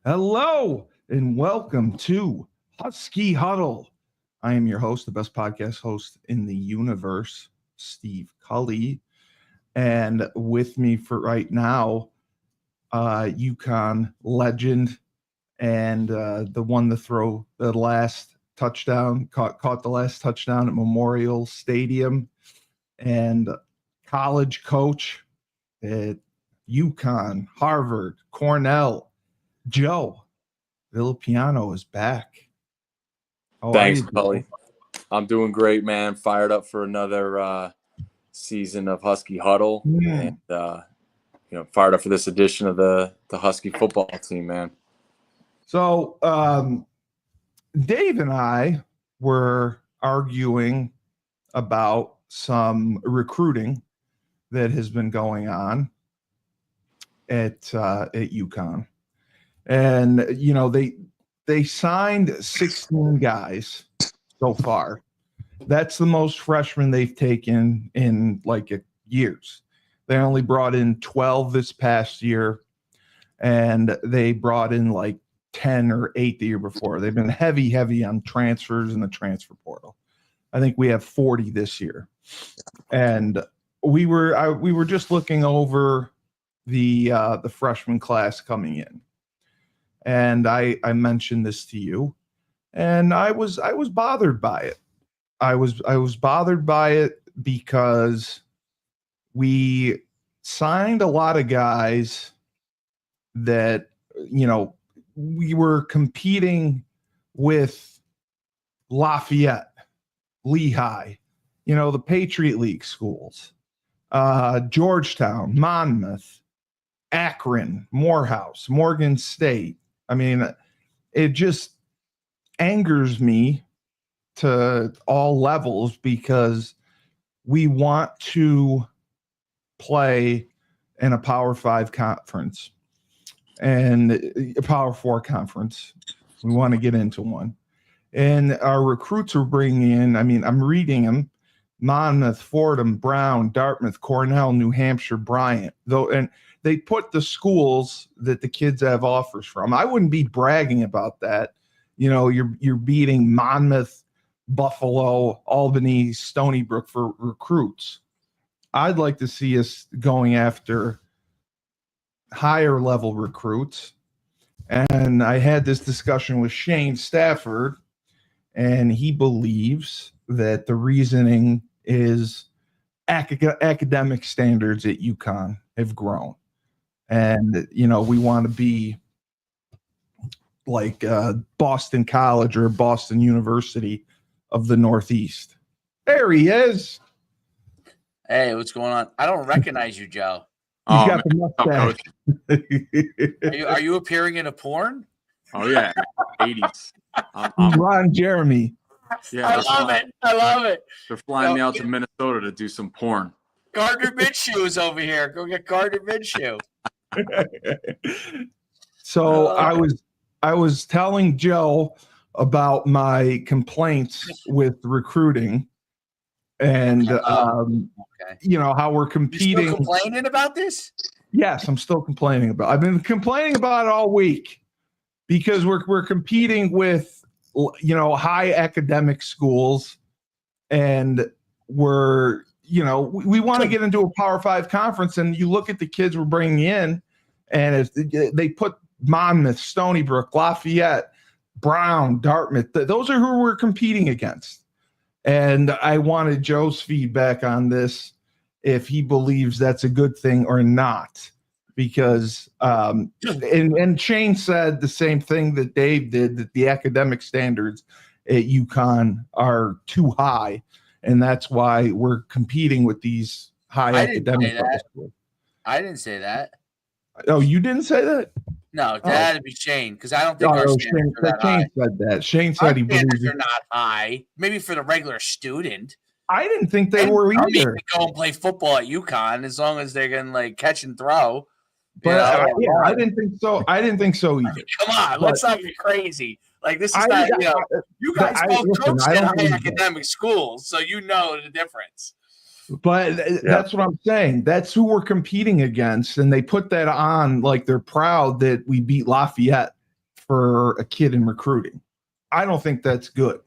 Hello and welcome to Husky Huddle. I am your host, the best podcast host in the universe, Steve Cully. And with me for right now, UConn legend and the one to throw the last touchdown, caught the last touchdown at Memorial Stadium, and college coach at UConn, Harvard, Cornell, Joe Villapiano is back. How Thanks, are you, Cully. I'm doing great, man. Fired up for another season of Husky Huddle, and fired up for this edition of the Husky football team, man. So, Dave and I were arguing about some recruiting that has been going on at UConn, and they signed 16 guys so far. That's the most freshmen they've taken in years. They only brought in 12 this past year, and they brought in 10 or 8 the year before. They've been heavy on transfers in the transfer portal. I think we have 40 this year. And we were just looking over the freshman class coming in. And I mentioned this to you, and I was bothered by it. I was bothered by it because we signed a lot of guys that, we were competing with Lafayette, Lehigh, the Patriot League schools, Georgetown, Monmouth, Akron, Morehouse, Morgan State. I mean, it just angers me to all levels because we want to play in a Power 5 conference and a Power 4 conference. We want to get into one. And our recruits are bringing in, I'm reading them: Monmouth, Fordham, Brown, Dartmouth, Cornell, New Hampshire, Bryant. And they put the schools that the kids have offers from. I wouldn't be bragging about that. You're beating Monmouth, Buffalo, Albany, Stony Brook for recruits. I'd like to see us going after higher level recruits. And I had this discussion with Shane Stafford, and he believes that the reasoning is academic standards at UConn have grown. And, we want to be like Boston College or Boston University of the Northeast. There he is. Hey, what's going on? I don't recognize you, Joe. He's got the mustache. Are you appearing in a porn? Oh, yeah. 80s. Ron Jeremy. Yeah, I love it. They're flying me out to Minnesota to do some porn. Gardner Minshew is over here. Go get Gardner Minshew. So I was telling Joe about my complaints with recruiting, and how we're competing. You're still complaining about this? Yes, I'm still complaining about it. I've been complaining about it all week because we're competing with high academic schools, and we're we want to get into a Power 5 conference, and you look at the kids we're bringing in, and they put Monmouth, Stony Brook, Lafayette, Brown, Dartmouth. Those are who we're competing against. And I wanted Joe's feedback on this, if he believes that's a good thing or not. Because and Shane said the same thing that Dave did, that the academic standards at UConn are too high, and that's why we're competing with these high academic schools. I didn't say that. Oh, you didn't say that? No, that had to be Shane, because I don't think our standards are that high. Shane said that. Shane said he believes they're not high. Maybe for the regular student. I didn't think they were either. Go and play football at UConn as long as they can catch and throw. But I didn't think so. I didn't think so either. Come on, let's not be crazy. This is not. You guys both coached in high academic schools, so you know the difference. But that's what I'm saying. That's who we're competing against, and they put that on like they're proud that we beat Lafayette for a kid in recruiting. I don't think that's good.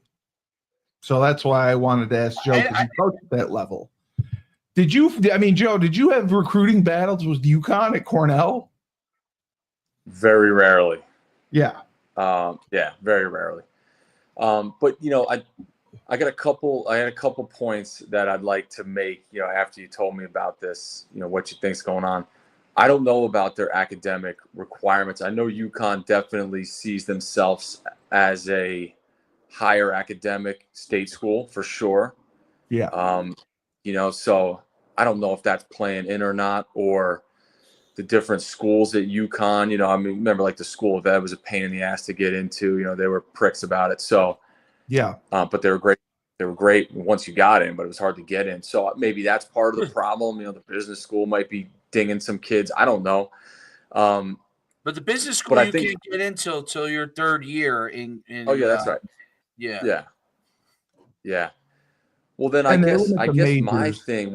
So that's why I wanted to ask Joe, because he coached at that level. Joe, did you have recruiting battles with UConn at Cornell? Very rarely. Yeah. Very rarely. But I had a couple points that I'd like to make, after you told me about this, what you think's going on. I don't know about their academic requirements. I know UConn definitely sees themselves as a higher academic state school for sure. Yeah. So I don't know if that's playing in or not, or the different schools at UConn. Remember, like, the School of Ed was a pain in the ass to get into. They were pricks about it. So yeah, but they were great. They were great once you got in, but it was hard to get in. So maybe that's part of the problem. The business school might be dinging some kids. I don't know. But the business school can't get into till your third year in oh yeah, that's right. Yeah. Well, then I guess my thing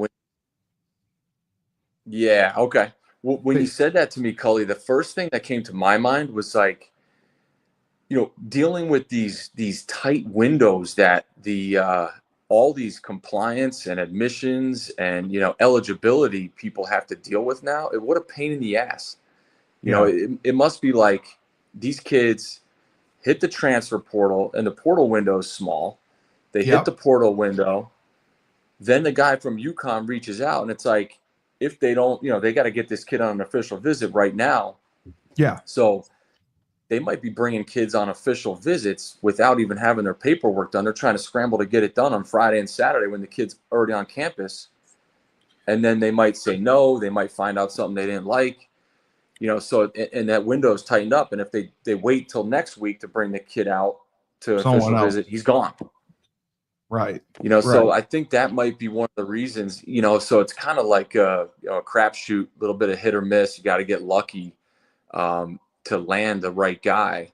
okay. Well, when you said that to me, Cully, the first thing that came to my mind was like, dealing with these tight windows that all these compliance and admissions and eligibility people have to deal with now. What a pain in the ass. It must be like these kids hit the transfer portal, and the portal window is small. They hit the portal window. Then the guy from UConn reaches out, and it's like, if they don't, they got to get this kid on an official visit right now. Yeah. So they might be bringing kids on official visits without even having their paperwork done. They're trying to scramble to get it done on Friday and Saturday when the kid's already on campus. And then they might say no. They might find out something they didn't like. So and that window is tightened up. And if they wait till next week to bring the kid out to official visit, he's gone. Right. So I think that might be one of the reasons, so it's kind of like a crapshoot, a little bit of hit or miss. You got to get lucky to land the right guy,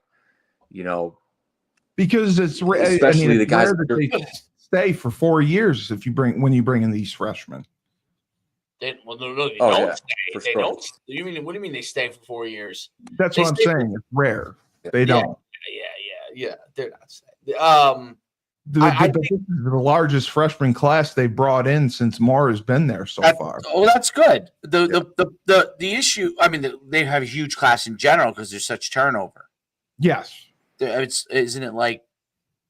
because it's especially the guys that they stay for 4 years when you bring in these freshmen. They don't stay. They don't. What do you mean they stay for 4 years? That's what I'm saying. It's rare. They don't. Yeah. They're not staying. This is the largest freshman class they brought in since Mara's been there so far. Oh, that's good. The issue, they have a huge class in general because there's such turnover. Yes. Isn't it like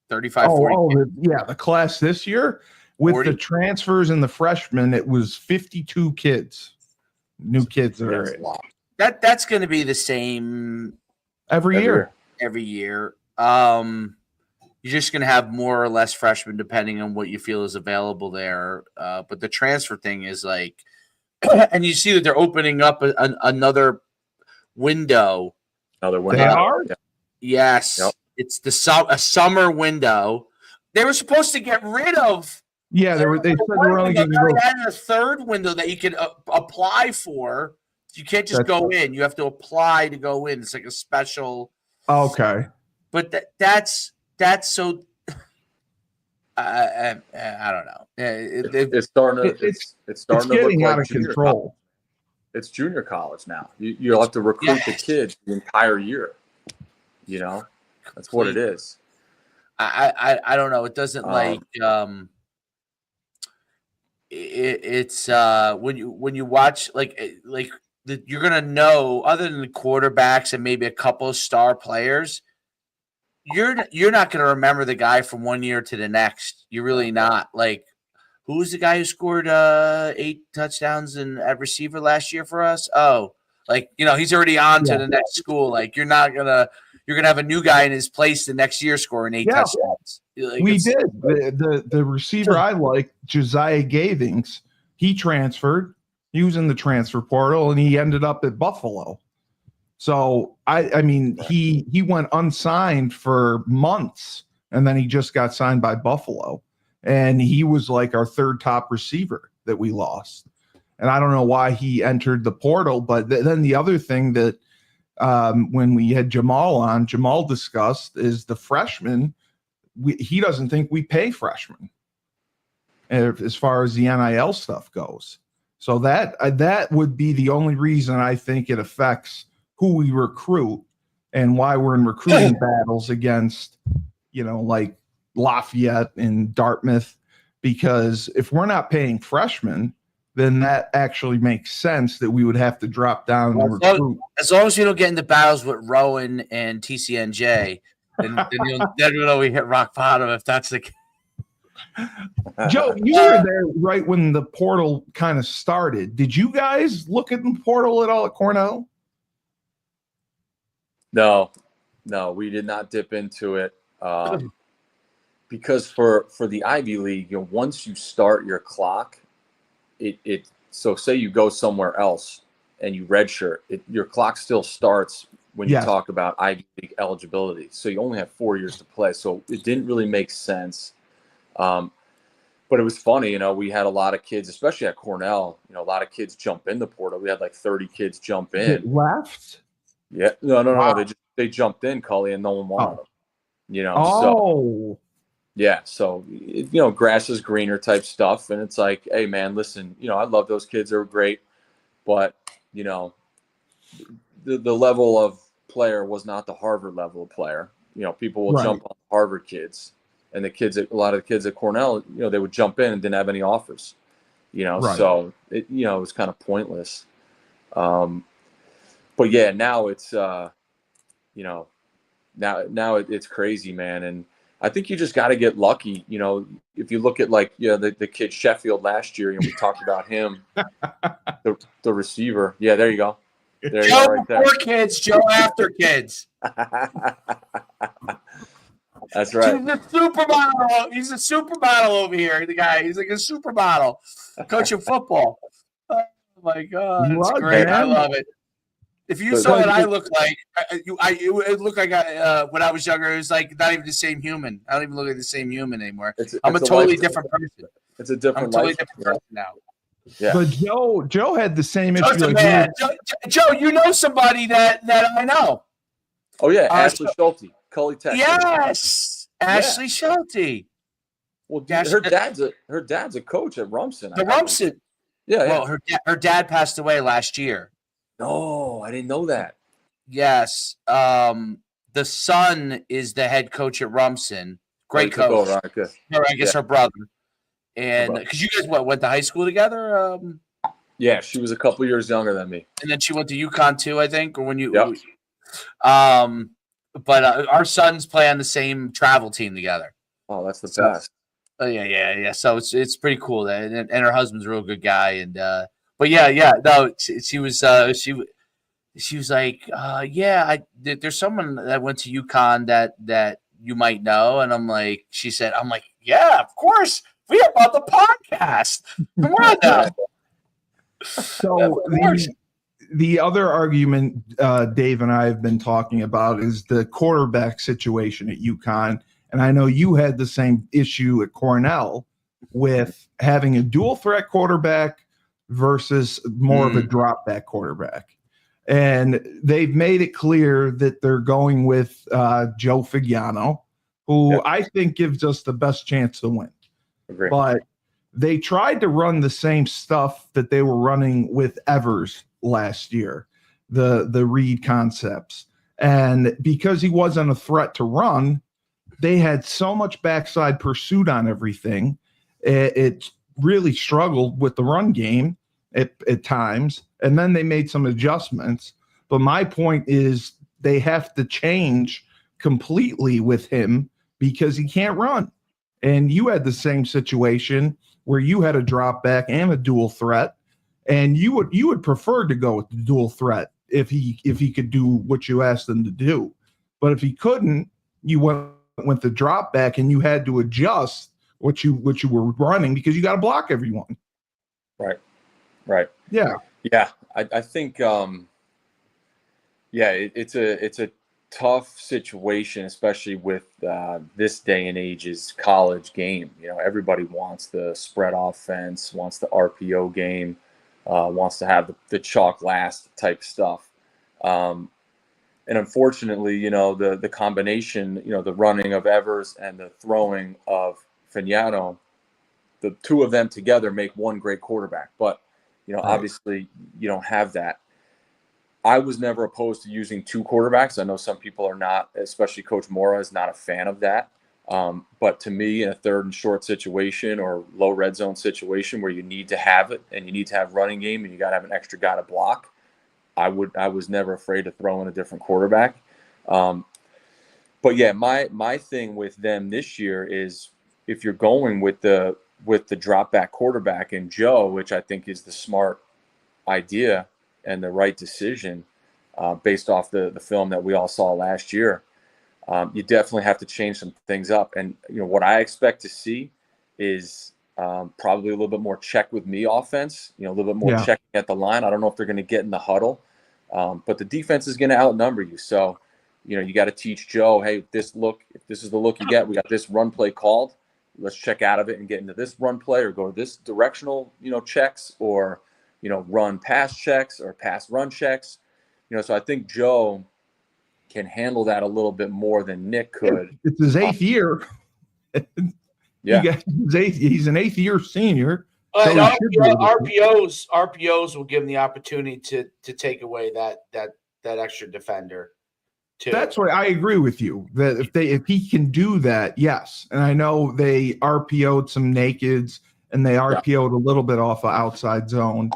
35, 40? The class this year with 40? The transfers and the freshmen, it was 52 kids. New kids are that's going to be the same every year. Every year. You're just going to have more or less freshmen depending on what you feel is available there. But the transfer thing is like, and you see that they're opening up another window. Another window. They are? Yes. Yep. It's a summer window. They were supposed to get rid of. Yeah, they said they were only going to go. They added a third window that you can apply for. You can't just go in. You have to apply to go in. It's like a special. Okay. But that's so. I don't know. It's starting to getting look out like of control. College. It's junior college now. You'll have to recruit the kids the entire year. That's what it is. I don't know. It doesn't it's when you watch you're gonna know, other than the quarterbacks and maybe a couple of star players, you're not gonna remember the guy from one year to the next. You're really not. Like, who's the guy who scored 8 touchdowns at receiver last year for us? Oh, he's already on to the next school. Like, you're gonna have a new guy in his place the next year scoring 8 touchdowns. We did. The receiver I like, Josiah Gavings, he transferred. He was in the transfer portal, and he ended up at Buffalo. So, he went unsigned for months, and then he just got signed by Buffalo. And he was like our third top receiver that we lost. And I don't know why he entered the portal. But then the other thing that when we had Jamal on, Jamal discussed is the freshmen. He doesn't think we pay freshmen as far as the NIL stuff goes. So that would be the only reason I think it affects who we recruit and why we're in recruiting battles against, like Lafayette and Dartmouth, because if we're not paying freshmen, then that actually makes sense that we would have to drop down and recruit. As long as you don't get into battles with Rowan and TCNJ, then you'll know we hit rock bottom if that's the case. Joe, you were there right when the portal kind of started. Did you guys look at the portal at all at Cornell? No, we did not dip into it. Because for the Ivy League, once you start your clock, so say you go somewhere else and you redshirt, your clock still starts when you talk about Ivy League eligibility. So you only have 4 years to play. So it didn't really make sense. But it was funny, we had a lot of kids, especially at Cornell, a lot of kids jump in the portal. We had like 30 kids jump in. It left? Yeah. No. Wow. They jumped in, Cully, and no one wanted them. So yeah. So, grass is greener type stuff. And it's like, hey, man, listen, I love those kids. They're great. But, the level of player was not the Harvard level of player. People will jump on Harvard kids. And a lot of the kids at Cornell, they would jump in and didn't have any offers. So, it was kind of pointless. But, yeah, now it's, now it's crazy, man. And I think you just got to get lucky. If you look at the kid Sheffield last year, we talked about him, the receiver. Yeah, there you go. There Joe right there. Before kids, Joe after kids. That's right. He's a supermodel. He's a supermodel over here. The guy. He's like a supermodel coaching football. Oh my God, it's great. I love it. If you saw what I look like, it looked like when I was younger. It was like not even the same human. I don't even look like the same human anymore. I'm a totally different person. It's a different. I'm a totally different person now. Yeah. But Joe had the same issue. Like Joe, you know somebody that I know. Oh yeah, Ashley Schulte, Cully, Texas. Yes, Ashley Schulte. Well, her dad's a coach at Rumson. The Rumson. Yeah. Well, her dad passed away last year. No, I didn't know that. Yes. The son is the head coach at Rumson. Great coach. Right, good. I guess her brother. And because you guys went to high school together? Yeah, she was a couple years younger than me. And then she went to UConn too, I think, or when you. Yep. But our sons play on the same travel team together. Oh, that's the best. Oh yeah. So it's pretty cool. And her husband's a real good guy. And but yeah. No, she was like, there's someone that went to UConn that you might know. And I'm like, yeah, of course. We are on the podcast. Come on now. So the other argument Dave and I have been talking about is the quarterback situation at UConn. And I know you had the same issue at Cornell with having a dual threat quarterback versus more of a drop back quarterback. And they've made it clear that they're going with Joe Figiano, who I think gives us the best chance to win. Agreed. But they tried to run the same stuff that they were running with Evers last year, the read concepts. And because he wasn't a threat to run, they had so much backside pursuit on everything. It really struggled with the run game at times. And then they made some adjustments. But my point is they have to change completely with him because he can't run. And you had the same situation where you had a drop back and a dual threat, and you would prefer to go with the dual threat if he could do what you asked him to do. But if he couldn't, you went the drop back and you had to adjust what you were running because you got to block everyone. Right. Yeah. I think it's a tough situation, especially with this day and age's college game. Everybody wants the spread offense, wants the RPO game, wants to have the chalk last type stuff. And unfortunately, the combination, the running of Evers and the throwing of Figiano, the two of them together make one great quarterback. But, obviously you don't have that. I was never opposed to using 2 quarterbacks. I know some people are not, especially Coach Mora is not a fan of that. But to me, in a 3rd and short situation or low red zone situation where you need to have it and you need to have running game and you got to have an extra guy to block, I was never afraid to throw in a different quarterback. But yeah, my thing with them this year is if you're going with the drop back quarterback and Joe, which I think is the smart idea and the right decision based off the film that we all saw last year, you definitely have to change some things up. And what I expect to see is probably a little bit more check with me offense, a little bit more checking at the line. I don't know if they're going to get in the huddle, but the defense is going to outnumber you. So, you got to teach Joe, hey, if this is the look you get, we got this run play called. Let's check out of it and get into this run play or go to this directional, checks or, run pass checks or pass run checks. So I think Joe can handle that a little bit more than Nick could. It's his 8th year. Yeah. He's an 8th year senior. So RPOs will give him the opportunity to take away that extra defender. Too. That's what I agree with you. That if he can do that, yes. And I know they RPO'd some nakeds and they RPO'd a little bit off of outside zone.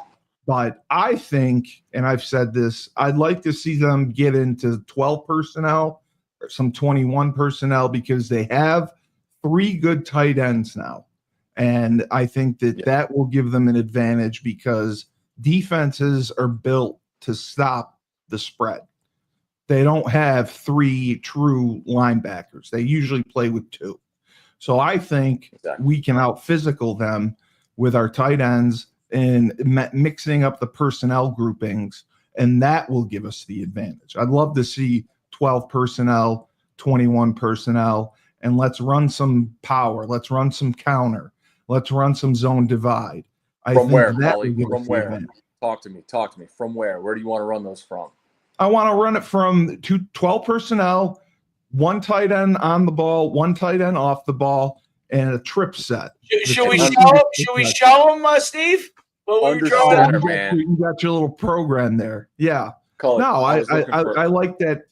But I think, and I've said this, I'd like to see them get into 12 personnel or some 21 personnel because they have 3 good tight ends now. And I think that will give them an advantage because defenses are built to stop the spread. They don't have 3 true linebackers. They usually play with 2. So I think we can out-physical them with our tight ends and mixing up the personnel groupings, and that will give us the advantage. I'd love to see 12 personnel, 21 personnel, and let's run some power. Let's run some counter. Let's run some zone divide. From where, Cully? From where? Talk to me. From where? Where do you want to run those from? I want to run it from 12 personnel, 1 tight end on the ball, 1 tight end off the ball, and a trip set. Should we show him, Steve? Under center, man. You got your little program there. Yeah. Cully, no, I like that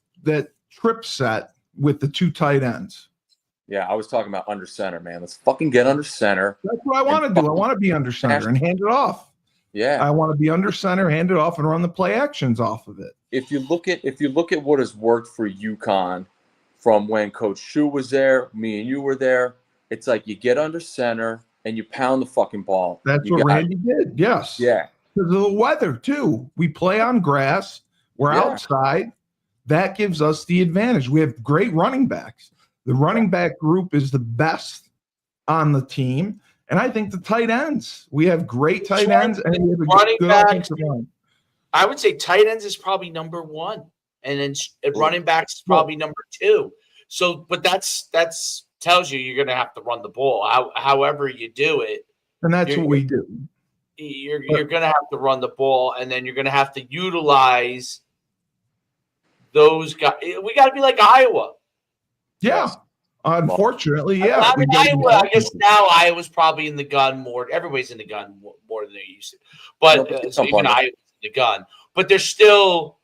trip set with the 2 tight ends. Yeah, I was talking about under center, man. Let's fucking get under center. That's what I want to do. I want to be under center and hand it off. Yeah. I want to be under center, hand it off, and run the play actions off of it. If you look at what has worked for UConn from when Coach Schuh was there, me and you were there, it's like you get under center and you pound the fucking ball. That's what Randy did. Yes. Yeah. Because of the weather too. We play on grass. We're outside. That gives us the advantage. We have great running backs. The running back group is the best on the team. And I think the tight ends. We have great tight ends and we have a good offensive line. I would say tight ends is probably number 1. And then running backs is probably number 2. So, but that's tells you you're going to have to run the ball. However you do it. And that's what we do. You're going to have to run the ball, and then you're going to have to utilize those guys. We got to be like Iowa. Yeah. Unfortunately, yeah. I mean, Iowa, I guess now Iowa's probably in the gun more. Everybody's in the gun more than they used to. But so even Iowa's in the gun. But they're still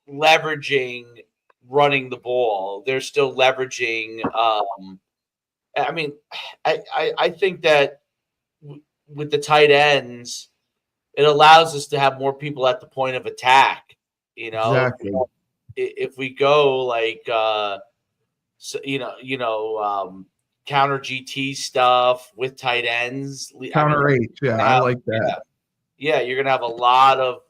leveraging running the ball. They're still leveraging. I mean, I think that with the tight ends, it allows us to have more people at the point of attack. Exactly. If we go like counter GT stuff with tight ends, counter H, I like that. Yeah, you're gonna have a lot of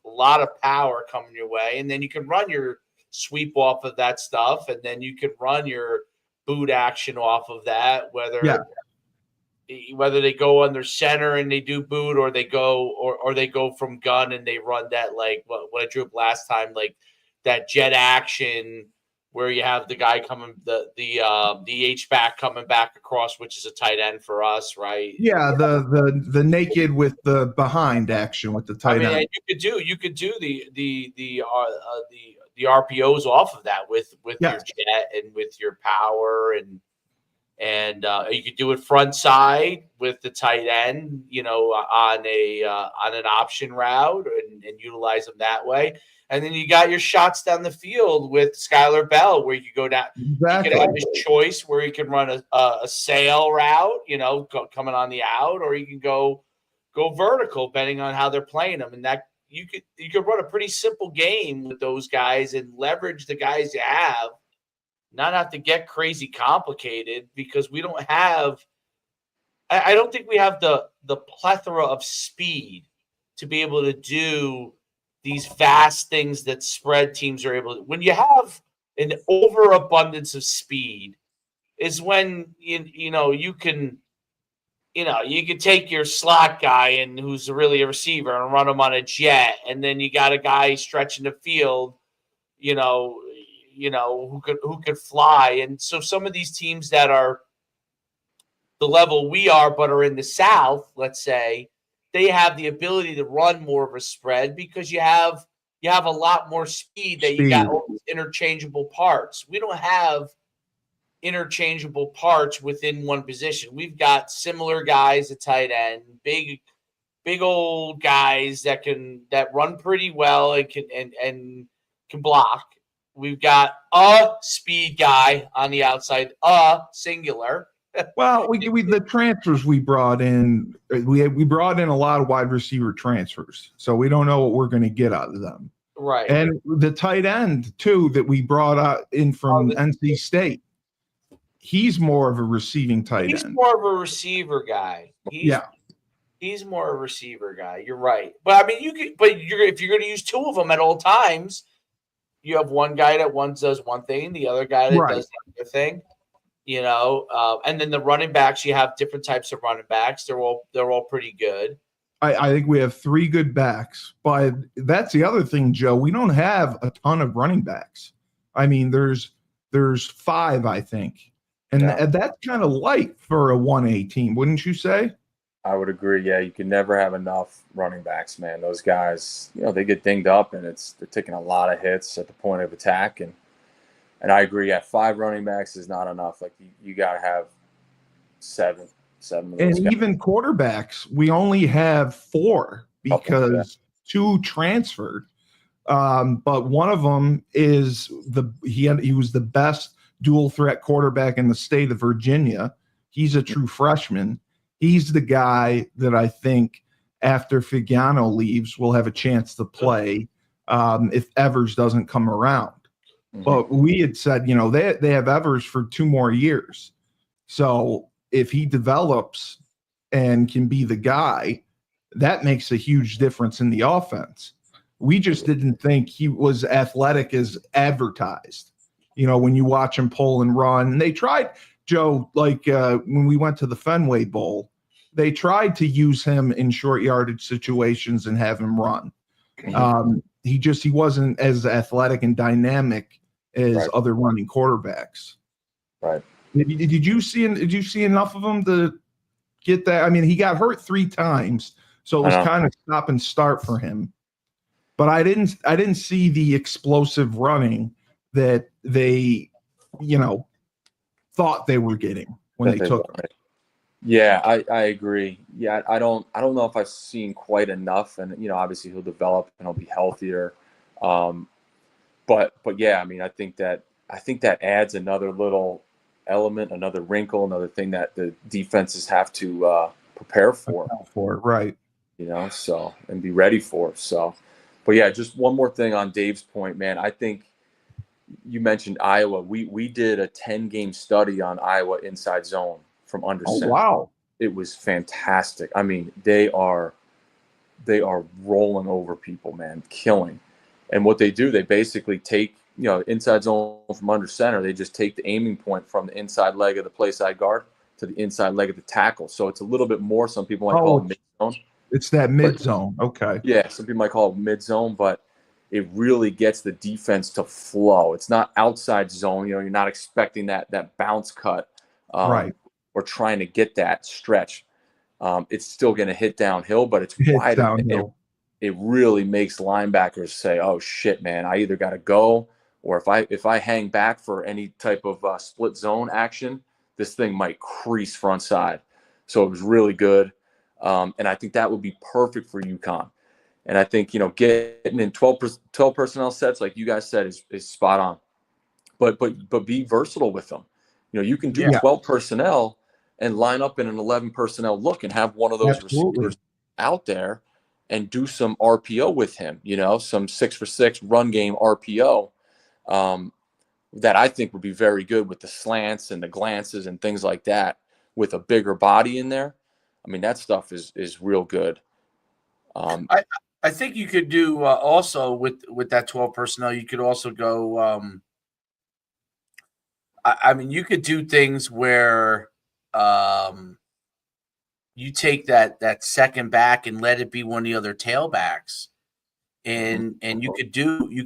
power coming your way, and then you can run your sweep off of that stuff, and then you can run your boot action off of that. Whether they go under center and they do boot, or they go from gun and they run that like what I drew up last time, like that jet action where you have the guy coming, the H-back coming back across, which is a tight end for us, right? Yeah, the naked with the behind action with the tight end. You could do the RPOs off of that with your jet and with your power, and And you could do it front side with the tight end, on an option route and utilize them that way. And then you got your shots down the field with Skylar Bell, where you could go down. Exactly. You could have his choice where he can run a sail route, coming on the out, or you can go vertical, depending on how they're playing them. And that you could run a pretty simple game with those guys and leverage the guys you have. Not have to get crazy complicated, because we don't have – I don't think we have the plethora of speed to be able to do these vast things that spread teams are able to. When you have an overabundance of speed is when you can take your slot guy and who's really a receiver and run him on a jet, and then you got a guy stretching the field, who could fly. And so some of these teams that are the level we are, but are in the South, let's say, they have the ability to run more of a spread because you have a lot more speed that you got all these interchangeable parts. We don't have interchangeable parts within one position. We've got similar guys at tight end, big old guys that run pretty well and can block. We've got a speed guy on the outside, singular. Well, we the transfers we brought in, we brought in a lot of wide receiver transfers, so we don't know what we're going to get out of them. Right. And the tight end too that we brought in from NC State, he's more of a receiving tight end. He's more of a receiver guy. He's more of a receiver guy. You're right. But I mean, if you're going to use two of them at all times, you have one guy that does one thing, the other guy that does the other thing. And then the running backs, you have different types of running backs. They're all pretty good. I think we have three good backs, but that's the other thing, Joe. We don't have a ton of running backs. I mean, there's five, I think, and that's kind of light for a 1A team, wouldn't you say? I would agree. Yeah, you can never have enough running backs, man. Those guys, they get dinged up, and they're taking a lot of hits at the point of attack, and I agree. Yeah, 5 running backs is not enough. Like you got to have seven. Of those guys. Even quarterbacks, we only have 4 because 2 transferred. But one of them is he was the best dual threat quarterback in the state of Virginia. He's a true freshman. He's the guy that I think after Figiano leaves will have a chance to play if Evers doesn't come around. Mm-hmm. But we had said, they have Evers for 2 more years. So if he develops and can be the guy, that makes a huge difference in the offense. We just didn't think he was athletic as advertised. When you watch him pull and run, and they tried, Joe, when we went to the Fenway Bowl, they tried to use him in short yardage situations and have him run. He wasn't as athletic and dynamic as other running quarterbacks. Right. Did you see enough of him to get that? I mean, he got hurt 3 times, so it was kind of stop and start for him. But I didn't see the explosive running that they, thought they were getting when they took him. Yeah, I agree. Yeah, I don't know if I've seen quite enough, and obviously he'll develop and he'll be healthier. But yeah, I mean, I think that adds another little element, another wrinkle, another thing that the defenses have to prepare for. Right. So and be ready for. So, but yeah, just one more thing on Dave's point, man. I think you mentioned Iowa. We did a 10-game study on Iowa inside zone from under center. Wow. It was fantastic. I mean, they are rolling over people, man, killing. And what they do, they basically take, inside zone from under center. They just take the aiming point from the inside leg of the play side guard to the inside leg of the tackle. So it's a little bit more. Some people might call it mid zone. It's that mid zone. Okay. Yeah, some people might call it mid zone, but it really gets the defense to flow. It's not outside zone. You're not expecting that bounce cut, right, or trying to get that stretch. It's still going to hit downhill, but it's wide downhill. It really makes linebackers say, "Oh shit, man! I either got to go, or if I hang back for any type of split zone action, this thing might crease front side. So it was really good. And I think that would be perfect for UConn. And I think, getting in 12 personnel sets, like you guys said, is spot on. But be versatile with them. You can do 12 personnel and line up in an 11 personnel look and have one of those receivers out there and do some RPO with him, some 6-for-6 run game RPO that I think would be very good with the slants and the glances and things like that with a bigger body in there. I mean, that stuff is real good. I think you could do also with that 12 personnel, you could also go I mean, you could do things where you take that second back and let it be one of the other tailbacks, and you could do you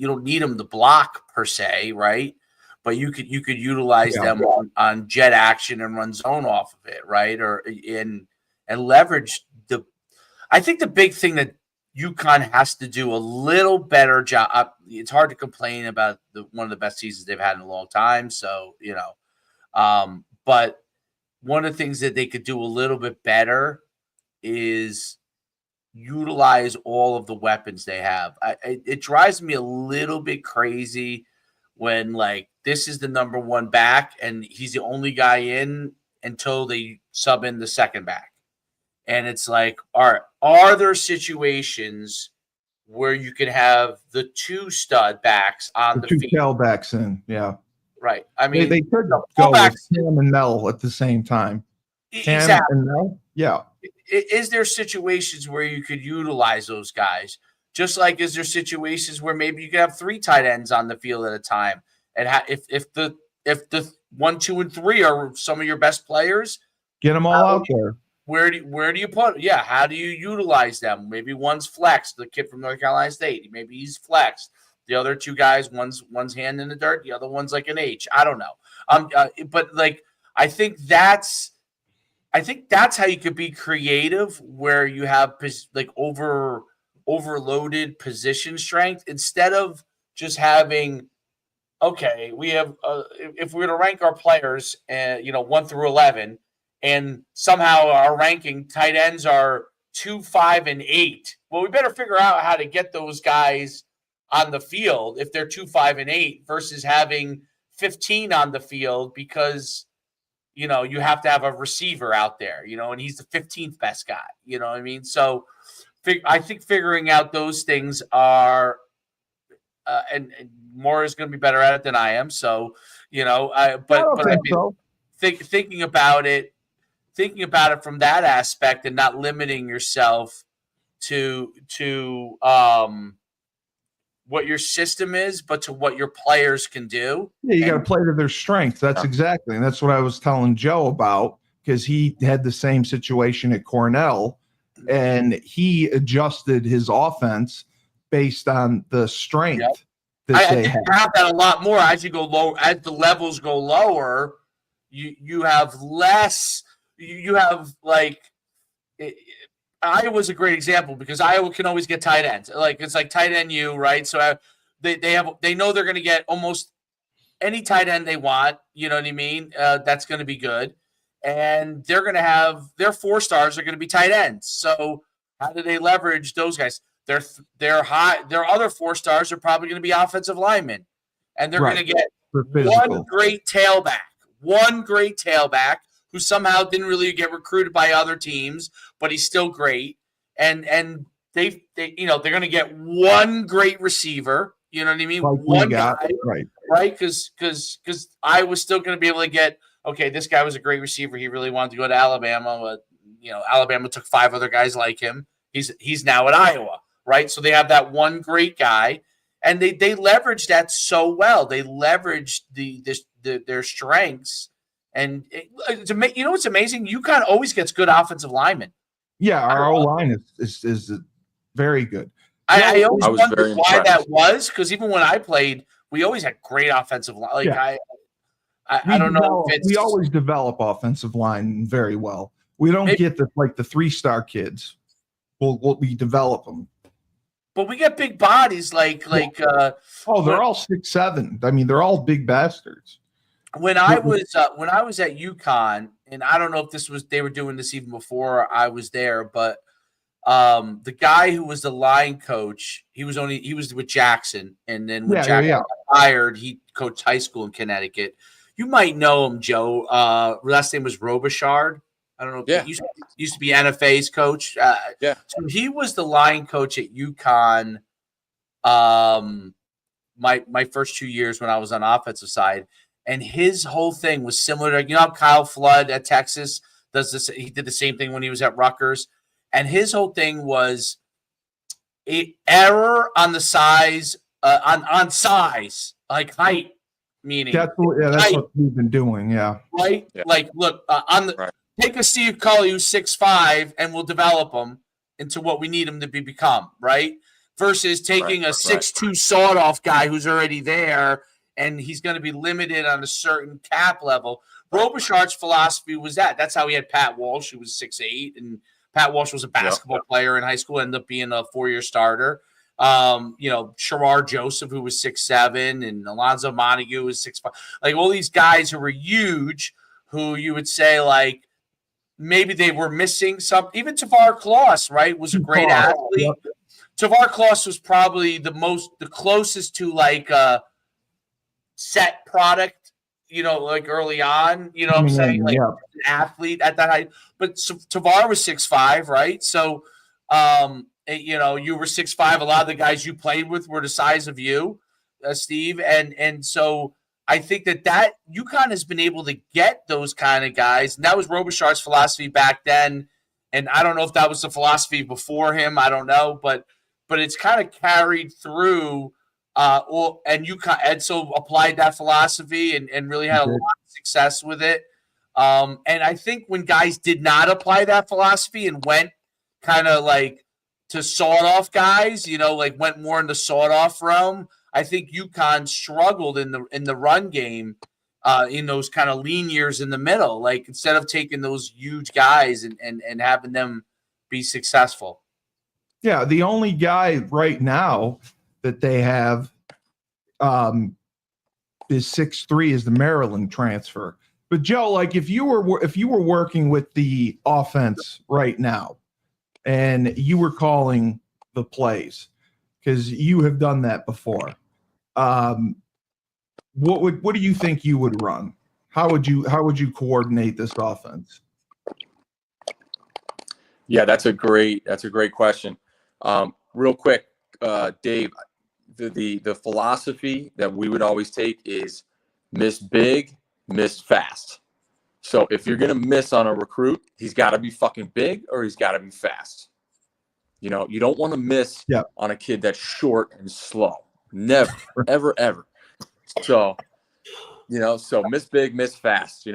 don't need them to block per se, right? But you could utilize them on jet action and run zone off of it, right? Or and leverage the. I think the big thing that UConn has to do a little better job. It's hard to complain about one of the best seasons they've had in a long time. So, but one of the things that they could do a little bit better is utilize all of the weapons they have. It drives me a little bit crazy when this is the number one back and he's the only guy in until they sub in the second back. And it's like, are there situations where you can have the two stud backs on the two field? tailbacks in, yeah. Right. I mean, they could go with Cam and Mel at the same time. Cam and Mel, yeah. Is there situations where you could utilize those guys? Just like, is there situations where maybe you could have 3 tight ends on the field at a time? And if the 1, 2, and 3 are some of your best players, get them all out there. Where do you put? Yeah, how do you utilize them? Maybe one's flexed, the kid from North Carolina State. Maybe he's flexed. The other 2 guys, one's hand in the dirt, the other one's like an H. I don't know. But I think that's how you could be creative, where you have overloaded position strength instead of just having. Okay, we have if we were to rank our players, 1 through 11. And somehow our ranking tight ends are 2, 5, and 8. Well, we better figure out how to get those guys on the field if they're 2, 5, and 8 versus having 15 on the field because, you have to have a receiver out there, and he's the 15th best guy. You know what I mean? So I think figuring out those things are and Moore is going to be better at it than I am. So, thinking about it. Thinking about it from that aspect and not limiting yourself to what your system is, but to what your players can do. Yeah, you got to play to their strengths. That's exactly. And that's what I was telling Joe about, because he had the same situation at Cornell and he adjusted his offense based on the strength that they have. You have that a lot more as you go low, as the levels go lower, you have less. You have Iowa's a great example because Iowa can always get tight ends. It's like tight end U, right? So they know they're going to get almost any tight end they want. You know what I mean? That's going to be good, and they're going to have their 4 stars are going to be tight ends. So how do they leverage those guys? Their other 4 stars are probably going to be offensive linemen, and they're going to get one great tailback who somehow didn't really get recruited by other teams, but he's still great. And they they're going to get one great receiver. You know what I mean? Like one guy, right? Because I was still going to be able to get. Okay, this guy was a great receiver. He really wanted to go to Alabama, but Alabama took 5 other guys like him. He's now at Iowa, right? So they have that one great guy, and they leverage that so well. They leverage their strengths. And what's amazing? UConn always gets good offensive linemen. Yeah, our O-line is very good. I always wondered why that was, because even when I played, we always had great offensive line. I don't know if it's... We always develop offensive line very well. We don't get the 3-star kids. We develop them. But we get big bodies they're all 6'7". I mean, they're all big bastards. when I was at UConn, and I don't know if they were doing this even before I was there, but the guy who was the line coach, he was with Jackson, and then when Jackson got hired, he coached high school in Connecticut. You might know him, Joe. Last name was Robichaud. I don't know. Yeah. He used to be NFA's coach. Yeah. So he was the line coach at UConn. My first 2 years when I was on offensive side, and his whole thing was similar to, how Kyle Flood at Texas does this. He did the same thing when he was at Rutgers, and his whole thing was error on the size, on size, like height, meaning that's what we've been doing. Yeah. Right. Yeah. Like, look, take a Steve Cully who's 6'5", and we'll develop him into what we need him to become. Right. Versus taking a 6'2" sawed-off guy who's already there, and he's going to be limited on a certain cap level. Robichaud's philosophy was that. That's how he had Pat Walsh, who was 6'8", and Pat Walsh was a basketball player in high school, ended up being a 4-year starter. Sherrard Joseph, who was 6'7", and Alonzo Montague was 6'5". Like, all these guys who were huge, who you would say, like, maybe they were missing some. Even Tavar Kloss, right, was a great athlete. Yep. Tavar Kloss was probably the closest to like a set product, like early on, what I'm saying? Like an athlete at that height. But Tavar was 6'5", right? So, you were 6'5". A lot of the guys you played with were the size of you, Steve. And so I think that UConn has been able to get those kind of guys. And that was Robichaud's philosophy back then. And I don't know if that was the philosophy before him. I don't know, but it's kind of carried through, and UConn Edsel applied that philosophy and really had a lot of success with it. And I think when guys did not apply that philosophy and went kind of like to sawed-off guys, like went more in the sawed-off realm, I think UConn struggled in the run game in those kind of lean years in the middle. Like, instead of taking those huge guys and having them be successful. Yeah, the only guy right now that they have is 6'3", is the Maryland transfer. But Joe, like, if you were working with the offense right now, and you were calling the plays, because you have done that before, what do you think you would run? How would you coordinate this offense? Yeah, that's a great question. Real quick, Dave, the philosophy that we would always take is miss big, miss fast. So if you're going to miss on a recruit, he's got to be fucking big or he's got to be fast. You don't want to miss on a kid that's short and slow. Never, ever, ever. So, so miss big, miss fast.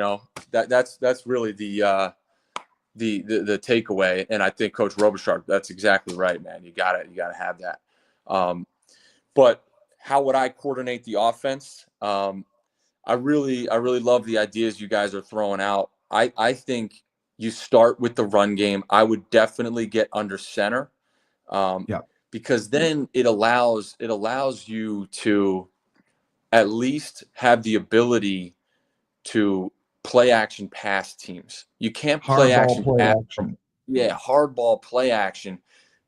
That's really the takeaway. And I think Coach Robichaud, that's exactly right, man. You gotta have that. But how would I coordinate the offense? I really love the ideas you guys are throwing out. I think you start with the run game. I would definitely get under center, because then it allows you to at least have the ability to play action pass teams. You can't play action pass from hardball play action.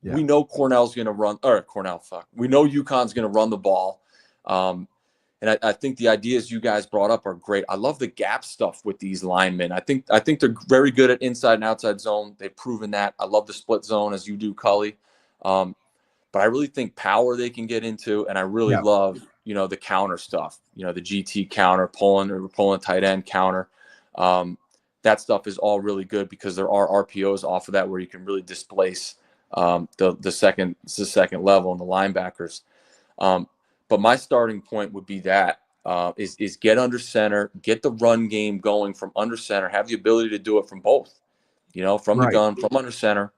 Yeah. We know Cornell's going to run, we know UConn's going to run the ball. And I think the ideas you guys brought up are great. I love the gap stuff with these linemen. I think they're very good at inside and outside zone. They've proven that. I love the split zone, as you do, Cully. But I really think power they can get into, and I really love, the counter stuff. The GT counter, pulling tight end counter. That stuff is all really good because there are RPOs off of that where you can really displace the second level and the linebackers. But my starting point would be that is get under center, get the run game going from under center, have the ability to do it from both, from the gun, from under center,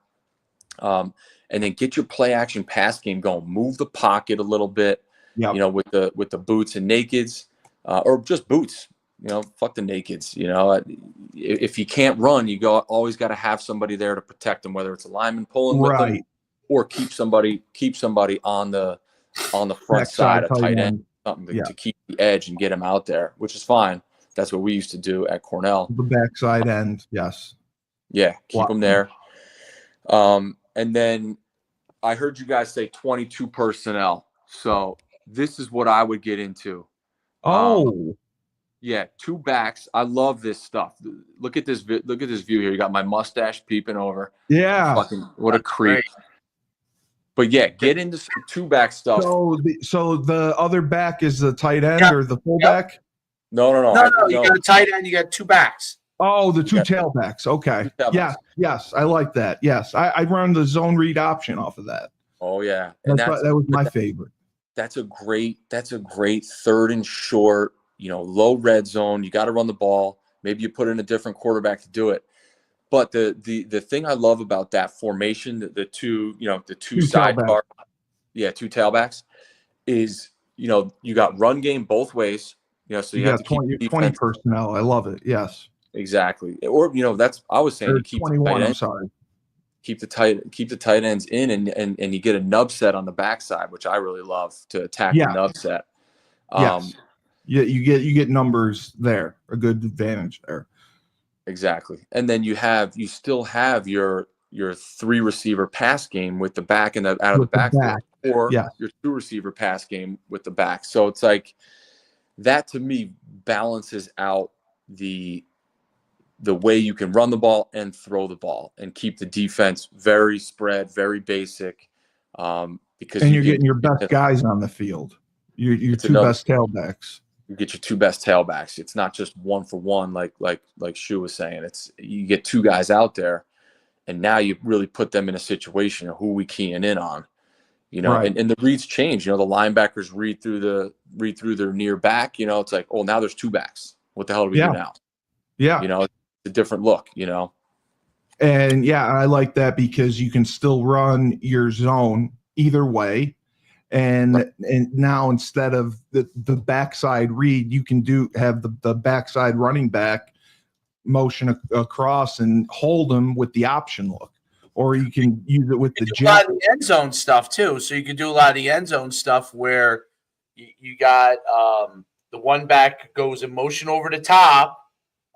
and then get your play action pass game going. Move the pocket a little bit, with the boots and nakeds, or just boots. Fuck the nakeds. If you can't run, always got to have somebody there to protect them, whether it's a lineman pulling with them, or keep somebody on the front side, a tight end, something to keep the edge and get him out there, which is fine. That's what we used to do at Cornell. The backside end, yes. Yeah, keep Wow. them there. And then I heard you guys say 22 personnel. So this is what I would get into. Yeah, 2 backs. I love this stuff. Look at this. Look at this view here. You got my mustache peeping over. Yeah. Fucking what a creep. Great. But yeah, get into some 2-back stuff. So the other back is the tight end or the fullback? Yep. No. You got a tight end. You got 2 backs. Oh, the 2 tailbacks. Okay. Yes. I like that. Yes. I run the zone read option off of that. Oh yeah. And that was my favorite. That's a great 3rd and short, low red zone. You got to run the ball. Maybe you put in a different quarterback to do it. But the thing I love about that formation, the two sidecar, 2 tailbacks, is you got run game both ways. So you have to 20 personnel. I love it. Yes. Exactly. Or that's I was saying. Keep 21. I'm sorry. Keep the tight ends in, and you get a nub set on the backside, which I really love to attack the nub set. Yes. You get numbers there, a good advantage there. Exactly. And then you still have your 3 receiver pass game with the back and out of the backfield, or your 2 receiver pass game with the back. So it's like that to me balances out the way you can run the ball and throw the ball and keep the defense very spread, very basic. Because you're getting your best guys on the field. Your 2 best tailbacks. You get your 2 best tailbacks. It's not just 1-for-1 like Shu was saying. It's you get 2 guys out there, and now you really put them in a situation of who we keying in on. Right. And the reads change. The linebackers read through their near back. It's like, oh, now there's 2 backs. What the hell do we do now? Yeah. It's a different look. And I like that because you can still run your zone either way. And now instead of the backside read, you can have the backside running back motion across and hold them with the option look, or you can use it with the a lot of the end zone stuff too. So you can do a lot of the end zone stuff where you got the one back goes in motion over the top.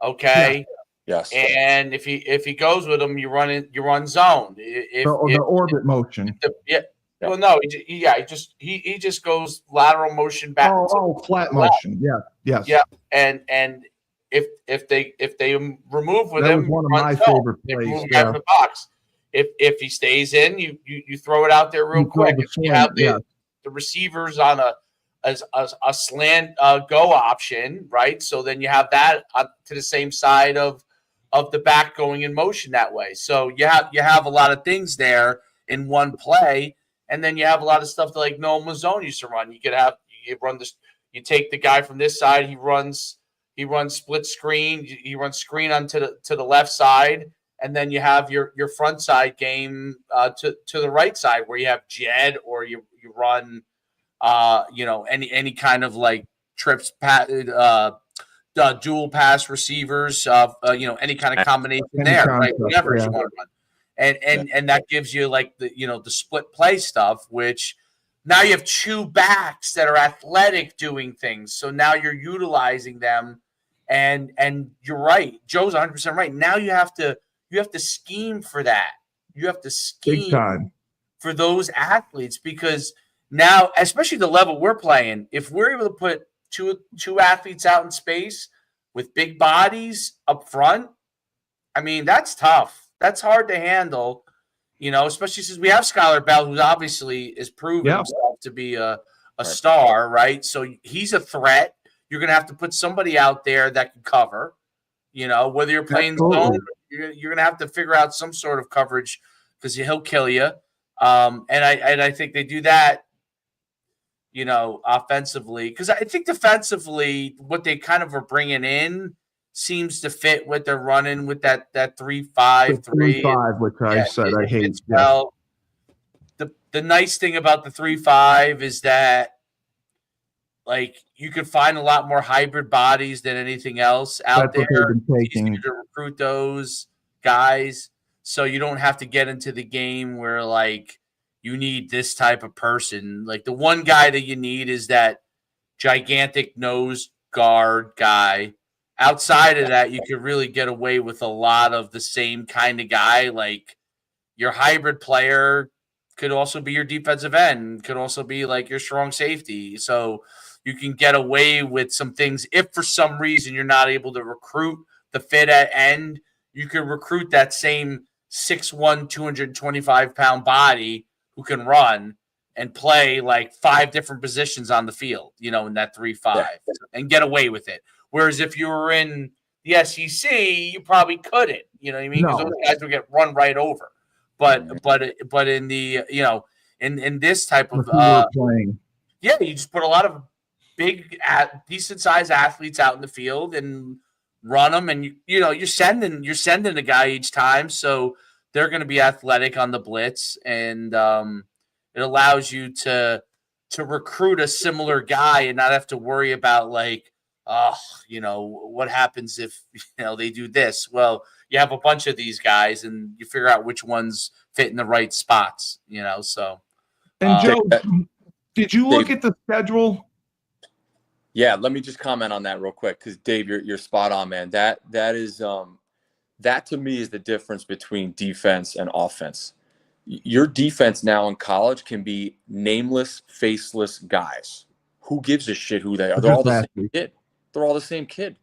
Okay. Yes. And if he goes with them, you run zone. The orbit motion. Well, no, he just goes lateral motion back. Flat motion. Yeah. Yes. Yeah. And if they remove with that him, was one of my favorite plays. Out of the box. If he stays in, you throw it out there real quick. If you have the receivers on a slant go option, right? So then you have that to the same side of the back going in motion that way. So you have a lot of things there in one play. And then you have a lot of stuff that like Noah Mazzone used to run. You take the guy from this side, he runs split screen, he runs screen onto the left side, and then you have your front side game to the right side where you have Jed, or you run any kind of like trips dual pass receivers, any kind of combination there, right? Whatever you want to run. And that gives you like the split play stuff, which now you have 2 backs that are athletic doing things. So now you're utilizing them, and you're right. Joe's 100% right. Now you have to scheme for that. You have to scheme for those athletes, because now, especially the level we're playing, if we're able to put two athletes out in space with big bodies up front, I mean, that's tough. That's hard to handle, especially since we have Skylar Bell, who obviously is proven himself to be a star, right? So he's a threat. You're going to have to put somebody out there that can cover, whether you're playing zone, you're going to have to figure out some sort of coverage because he'll kill you. And I think they do that, offensively, because I think defensively, what they kind of are bringing in seems to fit what they're running with that 3-5-3. 3-5, which I said I hate. Well, the nice thing about the 3-5 is that, like, you can find a lot more hybrid bodies than anything else out there. It's easier to recruit those guys, so you don't have to get into the game where like you need this type of person. Like the one guy that you need is that gigantic nose guard guy outside of that, you could really get away with a lot of the same kind of guy. Like your hybrid player could also be your defensive end, could also be like your strong safety. So you can get away with some things if for some reason you're not able to recruit the fit at end. You can recruit that same 6'1", 225-pound body who can run and play like 5 different positions on the field, in that 3-5 and get away with it. Whereas if you were in the SEC, you probably couldn't, you know what I mean? Because those guys would get run right over. But in the, in this type of playing. Yeah, you just put a lot of big, decent sized athletes out in the field and run them, and you're sending a guy each time, so they're going to be athletic on the blitz, and it allows you to recruit a similar guy and not have to worry about like, what happens if they do this. Well, you have a bunch of these guys, and you figure out which ones fit in the right spots. So. And Joe, did you look at the schedule? Yeah, let me just comment on that real quick because Dave, you're spot on, man. That is that to me is the difference between defense and offense. Your defense now in college can be nameless, faceless guys. Who gives a shit who they are? They're all the same kid. They're all the same kid.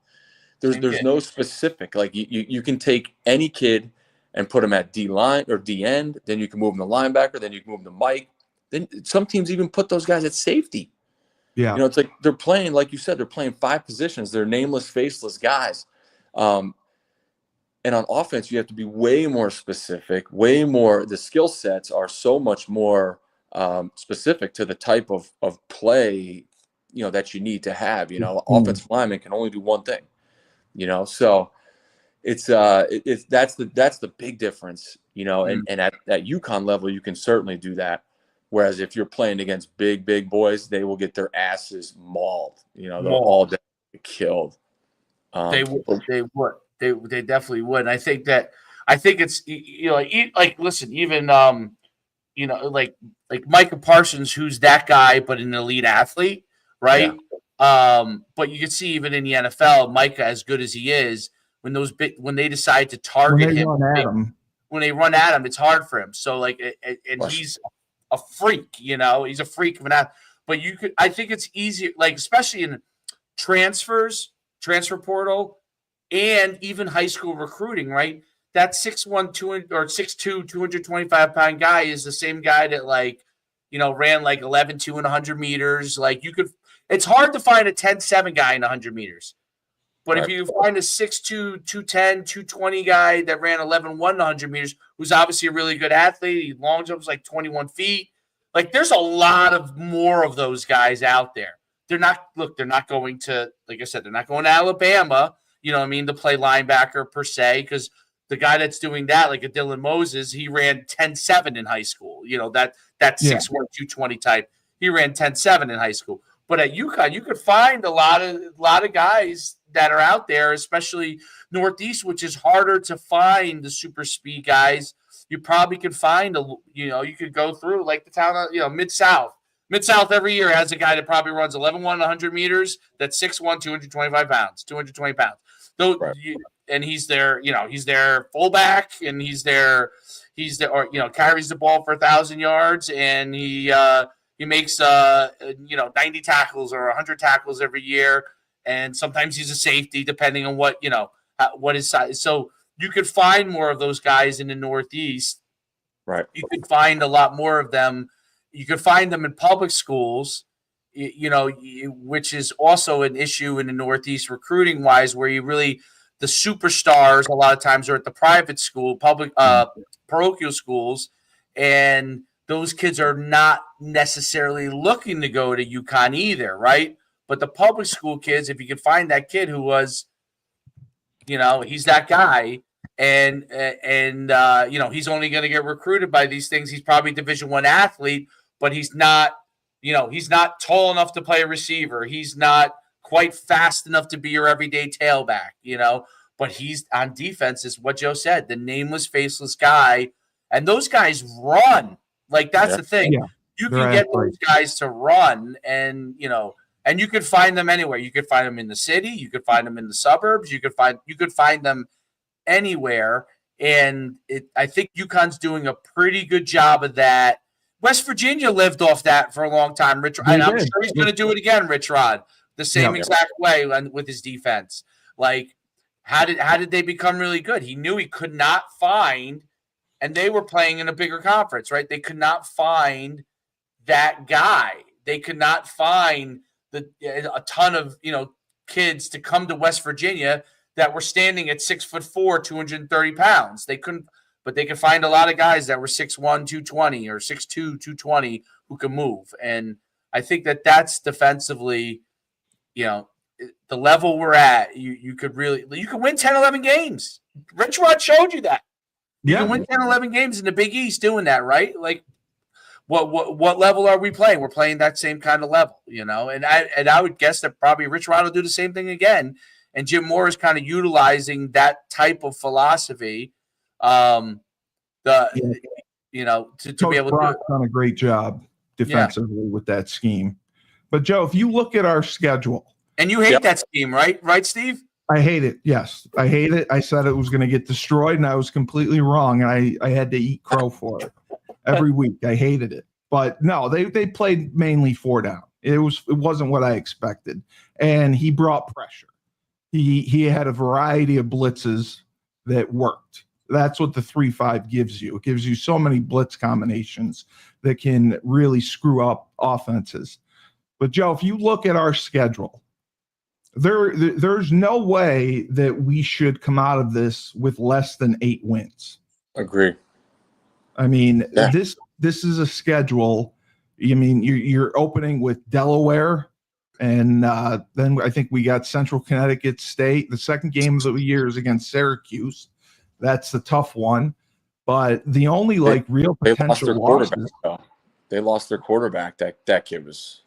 There's no specific. Like you can take any kid and put them at D line or D end. Then you can move them to linebacker. Then you can move them to Mike. Then some teams even put those guys at safety. Yeah. It's like they're playing, like you said, they're playing 5 positions. They're nameless, faceless guys. And on offense, you have to be way more specific, way more. The skill sets are so much more specific to the type of play, that you need to have. Offensive lineman can only do one thing, so it's that's the big difference, and at UConn level, you can certainly do that. Whereas if you're playing against big boys, they will get their asses mauled. They'll all get killed. They would. They definitely would. And I think it's listen, even like Micah Parsons, who's that guy, but an elite athlete, right? Yeah. But you can see even in the NFL, Micah, as good as he is, when they decide to target him, when they run at him, it's hard for him. So he's a freak, he's a freak of an athlete. But I think it's easier, like especially in transfer portal, and even high school recruiting, right? That 6'1", 6'2", 225-pound guy is the same guy that ran 11.2 in 100 meters. It's hard to find a 10.7 guy in 100 meters. But if you find a 6'2", 210, 220 guy that ran 11.1 in 100 meters, who's obviously a really good athlete, long jumps 21 feet. There's a lot of more of those guys out there. They're not going to, like I said, they're not going to Alabama, to play linebacker per se, because the guy that's doing that, like a Dylan Moses, he ran 10.7 in high school. That 6'1", 220 type, he ran 10.7 in high school. But at UConn, you could find a lot of guys that are out there, especially Northeast, which is harder to find the super speed guys. You probably could find you could go through like the town, Mid-South. Mid-South every year has a guy that probably runs 11.1 100 meters. That's 6'1", 225 pounds, 220 pounds. And he's there, he's their fullback, and he's there, carries the ball for 1,000 yards, and he makes 90 tackles or 100 tackles every year, and sometimes he's a safety depending on what his size. So you could find more of those guys in the Northeast. Right. You could find a lot more of them. You could find them in public schools, which is also an issue in the Northeast recruiting wise, where the superstars a lot of times are at the private school, public parochial schools, and those kids are not necessarily looking to go to UConn either, right? But the public school kids, if you could find that kid who was, he's that guy, and he's only going to get recruited by these things. He's probably Division I athlete, but he's not, he's not tall enough to play a receiver. He's not quite fast enough to be your everyday tailback, but he's on defense, is what Joe said, the nameless, faceless guy. And those guys run. That's the thing. Yeah. You can get those guys to run and And you could find them anywhere. You could find them in the city. You could find them in the suburbs. You could find them anywhere. And I think UConn's doing a pretty good job of that. West Virginia lived off that for a long time. And I'm sure he's going to do it again, Rich Rod, the same exact way with his defense. Like, how did they become really good? He knew he could not find, and they were playing in a bigger conference, right? They could not find that guy. They could not find a ton of kids to come to West Virginia that were standing at 6'4", 230 pounds. They couldn't, but they could find a lot of guys that were 6'1", 220 or 6'2", 220 who can move. And I think that's defensively, the level we're at, you could win 10, 11 games. Rich Rod showed you that. You can win 10, 11 games in the Big East doing that, right? Like, what level are we playing? We're playing that same kind of level, And I would guess that probably Rich Rod will do the same thing again. And Jim Moore is kind of utilizing that type of philosophy, to be able to done a great job defensively with that scheme. But Joe, if you look at our schedule, and you hate that scheme, right? Right, Steve? I hate it. Yes, I hate it. I said it was going to get destroyed, and I was completely wrong. And I had to eat crow for it every week. I hated it. But no, they played mainly 4 down. It wasn't what I expected, and he brought pressure. He had a variety of blitzes that worked. That's what the 3-5 gives you. It gives you so many blitz combinations that can really screw up offenses. But Joe, if you look at our schedule, there's no way that we should come out of this with less than 8 wins. Agree. I mean, this is a schedule. I mean, you're opening with Delaware, and then I think we got Central Connecticut State. The second game of the year is against Syracuse. That's the tough one. But the only real potential losses. They lost their quarterback. That kid was.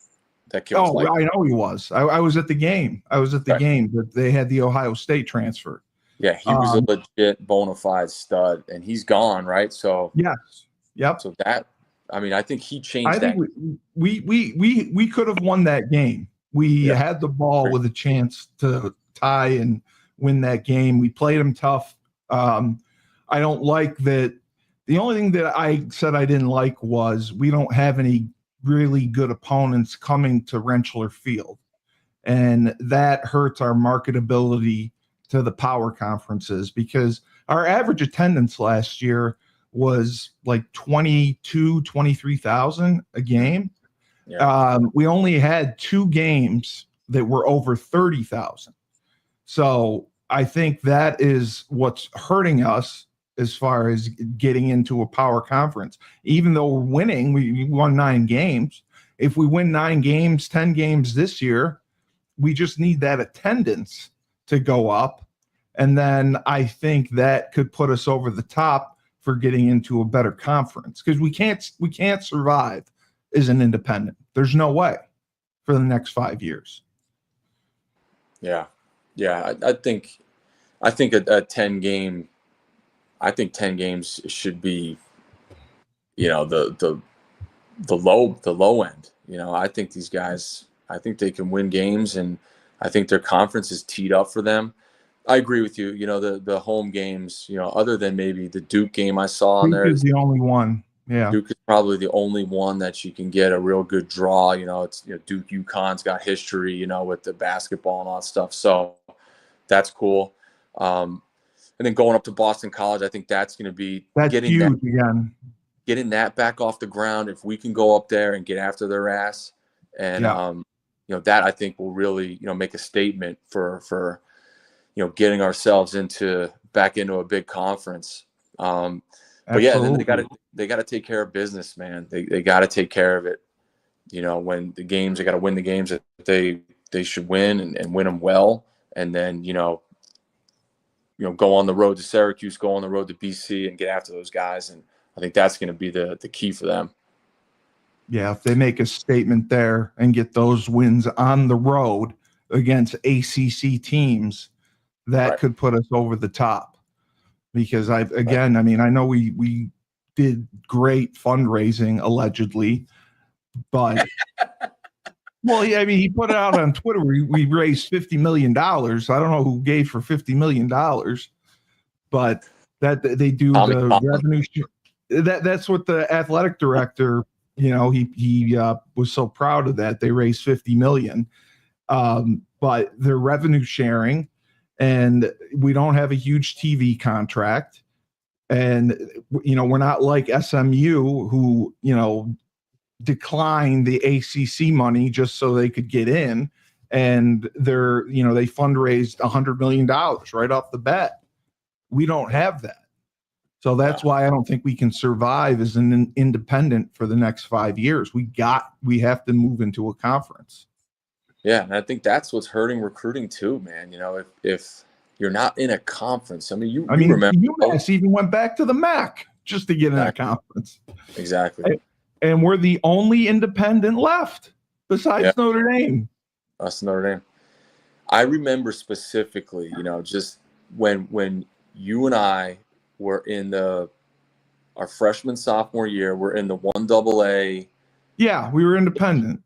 I know he was. I was at the game. But they had the Ohio State transfer. Yeah, he was a legit bona fide stud, and he's gone, right? So yes, yep. So I think he changed that. We could have won that game. We had the ball with a chance to tie and win that game. We played them tough. I don't like that. The only thing that I said I didn't like was we don't have any really good opponents coming to Rentschler Field, and that hurts our marketability to the power conferences because our average attendance last year was like 23,000 a game. We only had 2 games that were over 30,000. So I think that is what's hurting us as far as getting into a power conference. Even though we're winning, we won 9 games. If we win 9 games, 10 games this year, we just need that attendance to go up. And then I think that could put us over the top for getting into a better conference because we can't survive as an independent. There's no way for the next 5 years. Yeah. I think a 10 game. I think 10 games should be, the low end. I think these guys. I think they can win games, and I think their conference is teed up for them. I agree with you. The home games. Other than maybe the Duke game I saw on there. Duke is the only one. Yeah, Duke is probably the only one that you can get a real good draw. It's Duke UConn's got history. With the basketball and all that stuff. So that's cool. And then going up to Boston College, I think that's going to be getting huge again. Getting that back off the ground. If we can go up there and get after their ass, and that I think will really make a statement for getting ourselves back into a big conference. But yeah, and then they got to take care of business, man. They got to take care of it. When the games, they got to win the games that they should win and win them well, and then go on the road to Syracuse, go on the road to BC, and get after those guys. And I think that's going to be the key for them. Yeah, if they make a statement there and get those wins on the road against ACC teams, that could put us over the top. Because I know we did great fundraising allegedly, but Well, yeah, I mean, he put it out on Twitter. We raised $50 million. I don't know who gave for $50 million, but that they do Tommy the Tomlin. revenue. That's what the athletic director, he was so proud of that. They raised 50 million. But they're revenue sharing, and we don't have a huge TV contract. And, we're not like SMU who, declined the ACC money just so they could get in. And they fundraised $100 million right off the bat. We don't have that. So that's why I don't think we can survive as an independent for the next 5 years. We have to move into a conference. Yeah, and I think that's what's hurting recruiting too, man. If you're not in a conference, I mean, you remember UMass even went back to the MAC just to get in a conference. Exactly. And we're the only independent left besides Notre Dame. Us, Notre Dame. I remember specifically, just when you and I were in our freshman sophomore year, we're in the 1AA. Yeah, we were independent.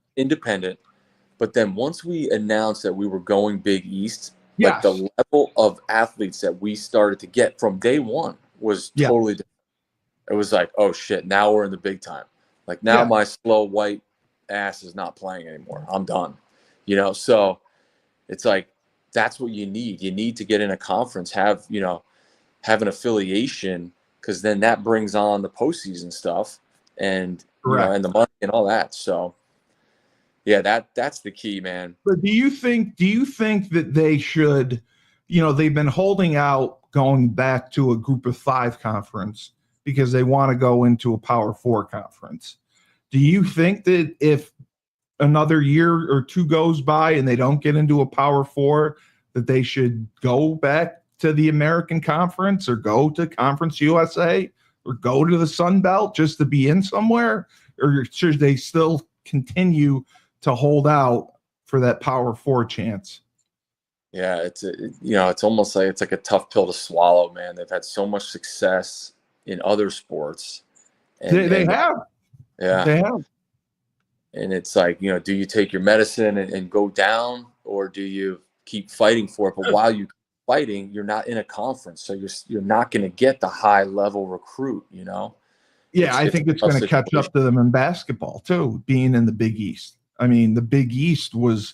But then once we announced that we were going Big East, like the level of athletes that we started to get from day one was totally different. It was like, oh shit, now we're in the big time. Like now my slow white ass is not playing anymore. I'm done. So it's like that's what you need. You need to get in a conference, have an affiliation, because then that brings on the postseason stuff and and the money and all that. So yeah, that's the key, man. But do you think that they should, they've been holding out going back to a group of 5 conference because they want to go into a Power 4 conference. Do you think that if another year or 2 goes by and they don't get into a Power 4, that they should go back to the American Conference or go to Conference USA or go to the Sun Belt just to be in somewhere? Or should they still continue to hold out for that Power 4 chance? Yeah, it's almost like it's like a tough pill to swallow, man. They've had so much success in other sports. And they have. Yeah. They have. And it's like, do you take your medicine and go down, or do you keep fighting for it? But while you fighting, you're not in a conference, so you're not going to get the high level recruit. Yeah, I think it's going to catch up to them in basketball too, being in the Big East. I mean, the Big East was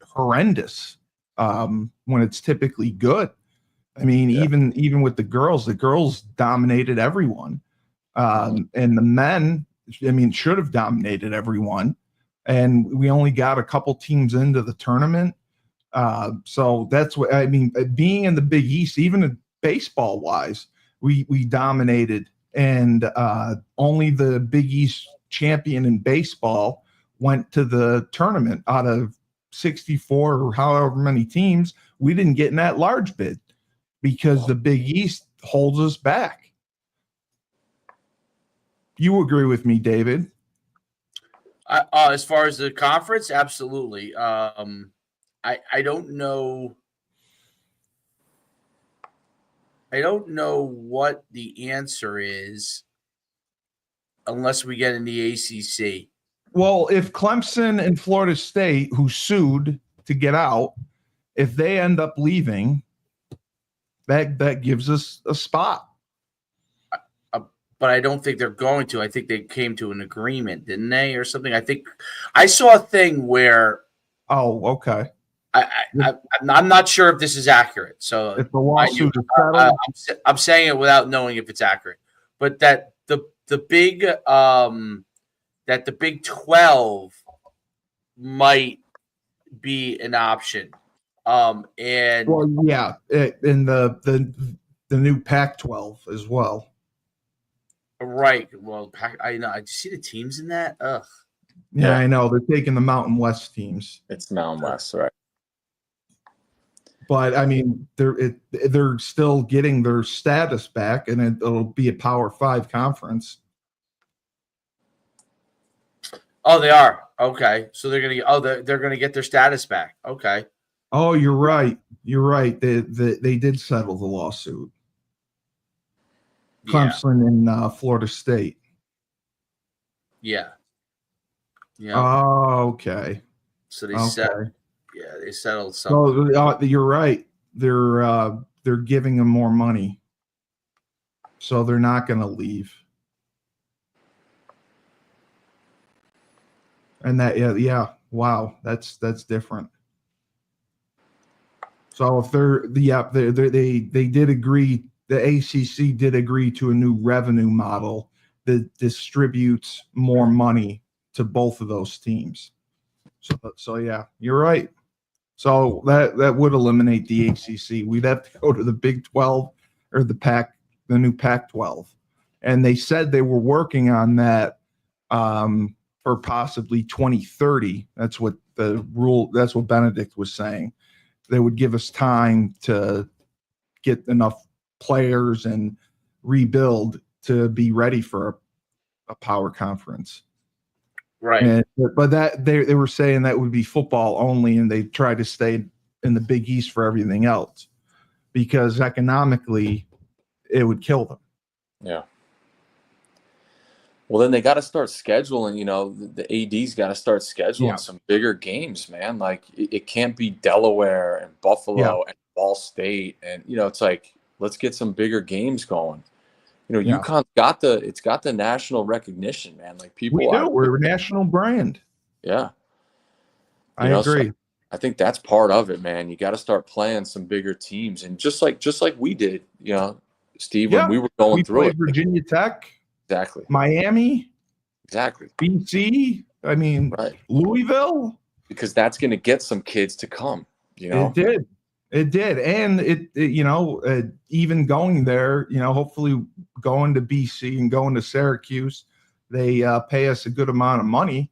horrendous when it's typically good. I mean, even with the girls dominated everyone, and the men, I mean, should have dominated everyone. And we only got a couple teams into the tournament. So that's what I mean. Being in the Big East, even baseball wise, we dominated, and only the Big East champion in baseball went to the tournament out of 64 or however many teams. We didn't get in that large bid because the Big East holds us back. You agree with me, David? As far as the conference, absolutely. I don't know. I don't know what the answer is unless we get in the ACC. Well, if Clemson and Florida State, who sued to get out, if they end up leaving, that gives us a spot. But I don't think they're going to. I think they came to an agreement, didn't they, or something? I think I saw a thing where. Oh, okay. I'm not sure if this is accurate. So if the lawsuit is settled, I'm saying it without knowing if it's accurate. But that the Big 12 might be an option. And well, yeah, in the new Pac-12 as well. Right. Well, I know. I see the teams in that. Ugh. Yeah, I know. They're taking the Mountain West teams. It's Mountain West, right? But I mean, they're still getting their status back, and it'll be a Power 5 conference. Oh, they are. Okay, so they're gonna get their status back. Okay. Oh, you're right. You're right. They did settle the lawsuit. Clemson and Florida State. Yeah. Oh, okay. So they Okay. they settled something. So you're right. They're giving them more money, so they're not going to leave. And that, yeah, wow, that's different. So if they did agree, the ACC did agree to a new revenue model that distributes more money to both of those teams. So yeah, you're right. So that would eliminate the ACC. We'd have to go to the Big 12 or the new Pac-12, and they said they were working on that for possibly 2030. That's what That's what Benedict was saying. They would give us time to get enough players and rebuild to be ready for a power conference. Right. But that they were saying that would be football only, and they try to stay in the Big East for everything else because economically it would kill them. Yeah. Well, then they got to start scheduling. The AD's got to start scheduling some bigger games, man. Like it can't be Delaware and Buffalo and Ball State, and it's like let's get some bigger games going. UConn's got the national recognition, man. Like people, we're a national brand. Yeah, I agree. So I think that's part of it, man. You got to start playing some bigger teams, and just like we did, Steve, when we were going through it. Virginia Tech. Exactly. Miami. Exactly. BC. I mean, right. Louisville. Because that's going to get some kids to come. It did. And even going there, hopefully going to BC and going to Syracuse, they pay us a good amount of money.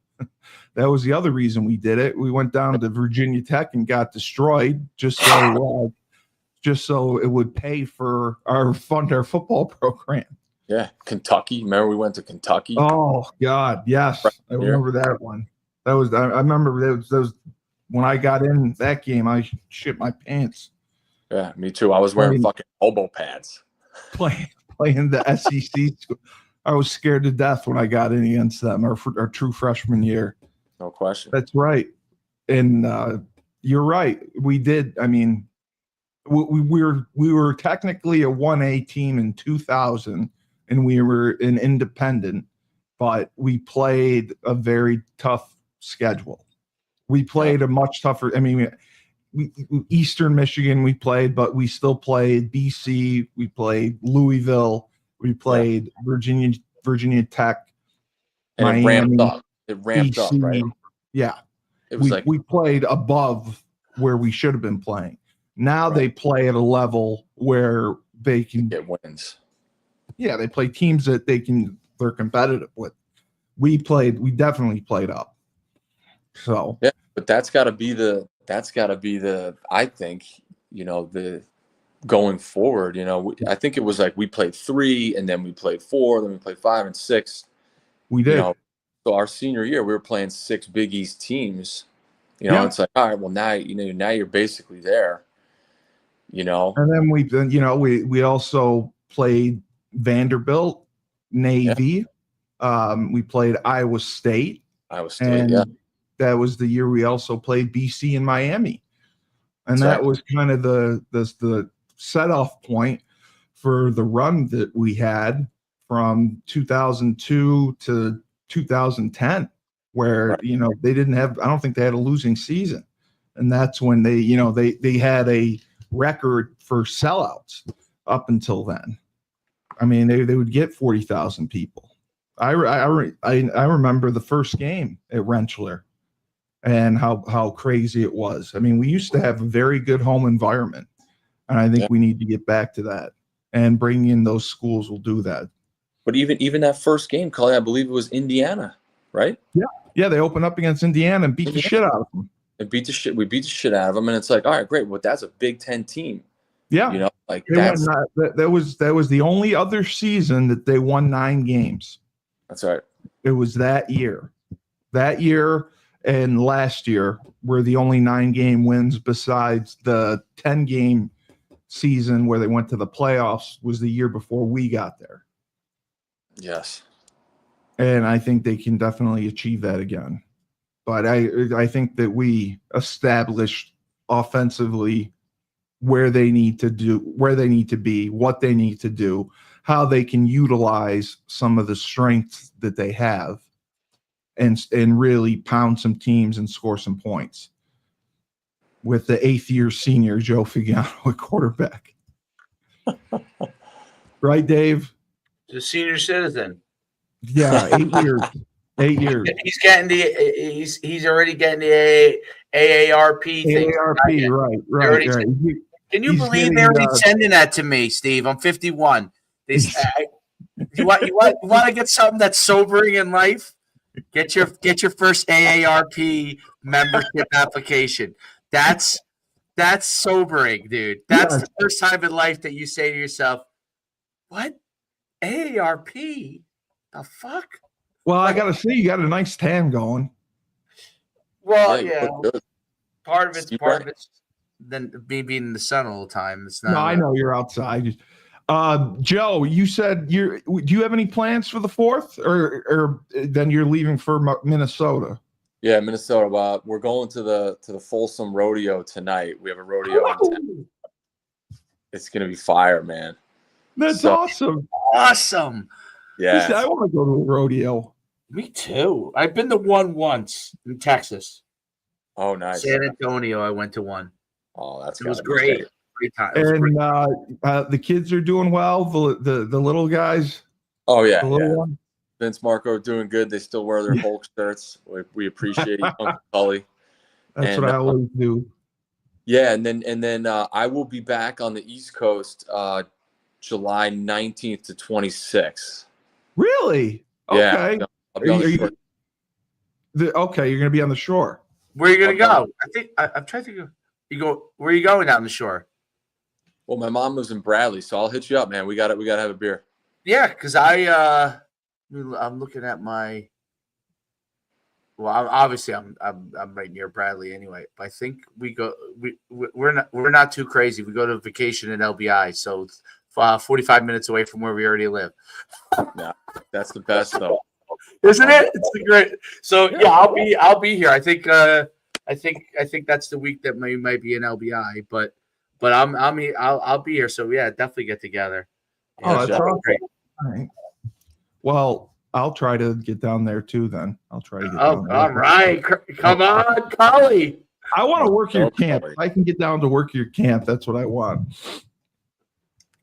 That was the other reason we did it. We went down to Virginia Tech and got destroyed just so it would pay for fund our football program. Yeah, Kentucky. Remember we went to Kentucky? Oh God, yes, I remember that one. I remember that was when I got in that game. I shit my pants. Yeah, me too. I was wearing fucking elbow pads. Playing the SEC. I was scared to death when I got in against them our true freshman year. No question. That's right, and you're right. We did. I mean, we were technically a 1A team in 2000. And we were an independent, but we played a very tough schedule. We played a much tougher. I mean, Eastern Michigan we played, but we still played BC. We played Louisville. We played Virginia Tech. And Miami, it ramped up, right? Yeah, it was we played above where we should have been playing. Now they play at a level where they can get wins. Yeah, they play teams that they're competitive with. We definitely played up. So yeah, but that's got to be the I think the going forward. I think it was like we played 3 and then we played 4, then we played 5 and 6. We did. So our senior year we were playing 6 Big East teams. It's like, all right, well now now you're basically there. And then we also played Vanderbilt, Navy. We played Iowa State. And that was the year we also played BC and Miami. And that was kind of the set-off point for the run that we had from 2002 to 2010, where they didn't have. I don't think they had a losing season, and that's when they had a record for sellouts up until then. I mean, they would get 40,000 people. I remember the first game at Rentschler and how crazy it was. I mean, we used to have a very good home environment, and I think we need to get back to that. And bringing in those schools will do that. But even that first game, Cully, I believe it was Indiana, right? Yeah, they opened up against Indiana and beat the shit out of them. We beat the shit out of them, and it's like, all right, great. Well, that's a Big Ten team. Yeah, like that was the only other season that they won 9 games. That's right. It was that year. That year and last year were the only 9-game wins besides the 10-game season where they went to the playoffs was the year before we got there. Yes. And I think they can definitely achieve that again. but I think that we established offensively where they need to be, what they need to do, how they can utilize some of the strengths that they have, and really pound some teams and score some points with the 8th-year senior Joe Figiano at quarterback. Right, Dave? The senior citizen. Yeah, 8 years. 8 years. He's already getting the AARP thing. AARP, right. Can you believe they're already sending that to me, Steve? I'm 51. You want to get something that's sobering in life? Get your first AARP membership application. That's sobering, dude. That's the first time in life that you say to yourself, "What? AARP? The fuck?" Well, I got to say, you got a nice tan going. Well, yeah. Part of it's then me being in the sun all the time. It's not. No, I know you're outside. Joe, you said do you have any plans for the 4th, or then you're leaving for Minnesota? Yeah, Minnesota. We're going to the Folsom Rodeo tonight. We have a rodeo in town. It's gonna be fire, man. That's awesome. Awesome. Yeah. Listen, I want to go to a rodeo. Me too. I've been to one once in Texas. Oh, nice. San Antonio. I went to one. Oh, it was great. Great time. And the kids are doing well. The little guys. Oh yeah, one. Vince, Marco doing good. They still wear their Hulk shirts. We appreciate you, Uncle Cully. That's what I always do. Yeah, and then I will be back on the East Coast July 19th to 26th. Really? Yeah, okay. I'll be on the shore. Okay, you're going to be on the shore. Where are you going to go? I think I'm trying to go. Where are you going down the shore? Well, my mom lives in Bradley, so I'll hit you up, man. We got to have a beer. Yeah, because I'm looking at my. Well, obviously I'm right near Bradley anyway. But I think we're not too crazy. We go to vacation in LBI, so 45 minutes away from where we already live. Yeah, that's the best though, isn't it? It's great. So yeah, I'll be here. I think that's the week that might be in LBI, but I'll be here. So yeah, definitely get together. Yeah, that's great. All right. Well, I'll try to get down there too. Then I'll try to get down there. All right, come on, Cully. I want to work your camp. If I can get down to work your camp, that's what I want.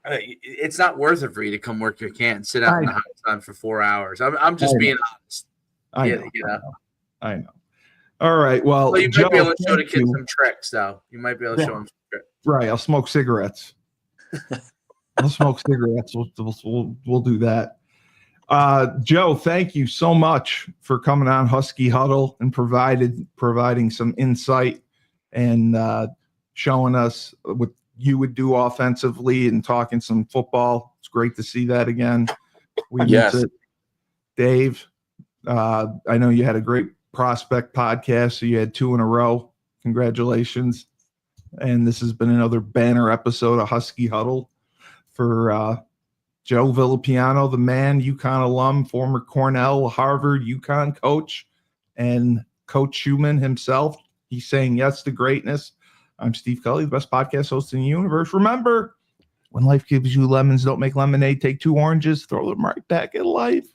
It's not worth it for you to come work your camp and sit out in the hot sun for 4 hours. I'm just being honest. I know. All right. Well, you might be able to show the kids some tricks, though. You might be able to show them some tricks. Right. I'll smoke cigarettes. We'll do that. Joe, thank you so much for coming on Husky Huddle and providing some insight and showing us what you would do offensively and talking some football. It's great to see that again. Yes. Dave, I know you had a great prospect podcast, so you had 2 in a row. Congratulations. And this has been another banner episode of Husky Huddle for Joe Villapiano, the man, UConn alum, former Cornell, Harvard, UConn coach, and Coach Schuman himself. He's saying yes to greatness. I'm Steve Cully, the best podcast host in the universe. Remember, when life gives you lemons, don't make lemonade. Take 2 oranges, throw them right back at life.